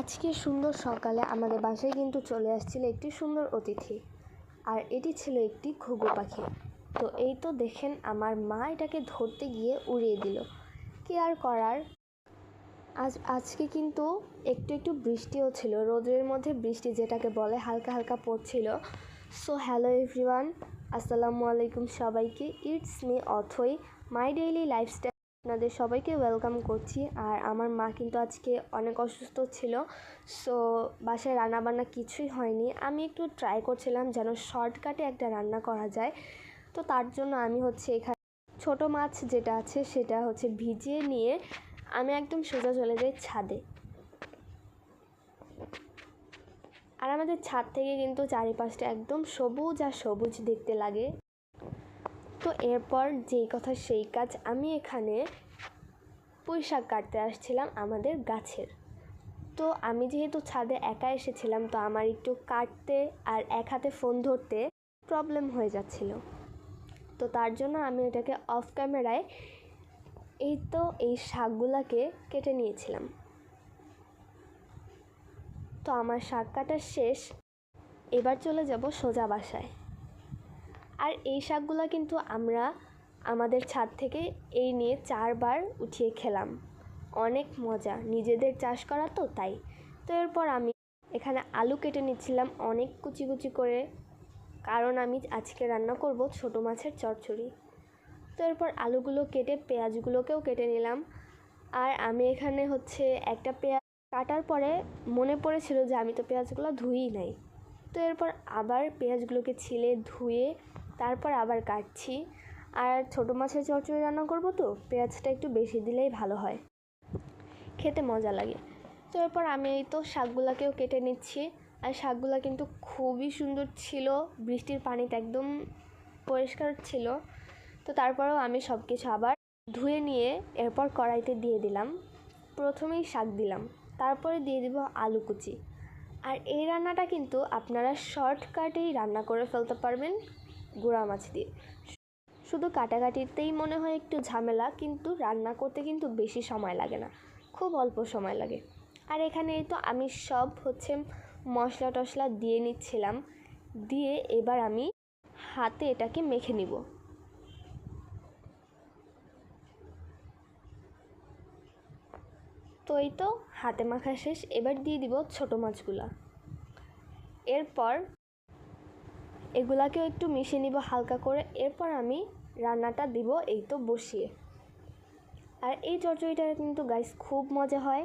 আজকে সুন্দর সকালে আমাদের বাসায় কিন্তু চলে আসছিল একটি সুন্দর অতিথি, আর এটি ছিল একটি ঘুঘু পাখি। তো এই তো দেখেন আমার মা এটাকে ধরতে গিয়ে উড়িয়ে দিল। কি আর করার, আজকে কিন্তু একটু বৃষ্টিও ছিল, রোদের মধ্যে বৃষ্টি যেটাকে বলে, হালকা হালকা পড়ছিল। সো হ্যালো এভরিওয়ান, আসসালামু আলাইকুম সবাইকে। It's me Athoi, my daily lifestyle. আপনাদের সবাইকে ওয়েলকাম করছি। আর আমার মা কিন্তু আজকে অনেক অসুস্থ ছিল, সো বাসায় রান্নাবান্না কিছুই হয়নি। আমি একটু ট্রাই করছিলাম যেন শর্টকাটে একটা রান্না করা যায়। তো তার জন্য আমি এখানে ছোট মাছ যেটা আছে সেটা ভিজিয়ে নিয়ে আমি একদম সোজা চলে যাই ছাদে। আর আমাদের ছাদ থেকে কিন্তু চারিপাশটা একদম সবুজ আর সবুজ দেখতে লাগে। তো এরপর যেই কথা সেই কাজ, আমি এখানে পুঁই শাক কাটতে আসছিলাম আমাদের গাছের। তো আমি যেহেতু ছাদে একা এসেছিলাম, তো আমার একটু কাটতে আর এক হাতে ফোন ধরতে প্রবলেম হয়ে যাচ্ছিল। তো তার জন্য আমি এটাকে অফ ক্যামেরায় এই শাকগুলাকে কেটে নিয়েছিলাম। তো আমার শাক কাটা শেষ, এবার চলে যাব সোজা বাসায়। আর এই শাকগুলা কিন্তু আমরা আমাদের ছাদ থেকে নিয়ে 4 বার উঠিয়ে খেলাম। অনেক মজা, নিজেদের চাষ করা তো তাই। তো এরপর আমি এখানে আলু কেটে নিচ্ছিলাম অনেক কুচি কুচি করে, কারণ আমি আজকে রান্না করব ছোট মাছের চচ্চড়ি। তো এরপর আলুগুলো কেটে পেঁয়াজগুলোকেও কেটে নিলাম। আর আমি এখানে একটা পেঁয়াজ কাটার পরে মনে পড়েছিল যে আমি তো পেঁয়াজগুলো ধুই নাই। তো এরপর আবার পেঁয়াজগুলোকে ছিলে ধুয়ে তারপর আবার কাটছি। আর ছোটো মাছের চচ্চড়ি রান্না করব, তো পেঁয়াজটা একটু বেশি দিলেই ভালো হয়, খেতে মজা লাগে। তো এরপর আমি শাকগুলাকেও কেটে নিচ্ছি। আর শাকগুলো কিন্তু খুবই সুন্দর ছিল, বৃষ্টির পানিতে একদম পরিষ্কার ছিল। তো তারপরেও আমি সব কিছু আবার ধুয়ে নিয়ে এরপর কড়াইতে দিয়ে দিলাম। প্রথমেই শাক দিলাম, তারপরে দিয়ে দিব আলু কুচি। আর এই রান্নাটা কিন্তু আপনারা শর্টকাটেই রান্না করে ফেলতে পারবেন গুঁড়া মাছ দিয়ে। শুধু কাটাকাটিতেই মনে হয় একটু ঝামেলা, কিন্তু রান্না করতে কিন্তু বেশি সময় লাগে না, খুব অল্প সময় লাগে। আর এখানে আমি সব মশলা টশলা দিয়ে নিচ্ছিলাম, দিয়ে এবার আমি হাতে এটাকে মেখে নিব। তো হাতে মাখা শেষ, এবার দিয়ে দিব ছোট মাছগুলা। এরপর এগুলাকেও একটু মিশিয়ে নিব হালকা করে। এরপর আমি রান্নাটা দিব বসিয়ে। আর এই চচ্চড়িটা কিন্তু গাইস খুব মজা হয়,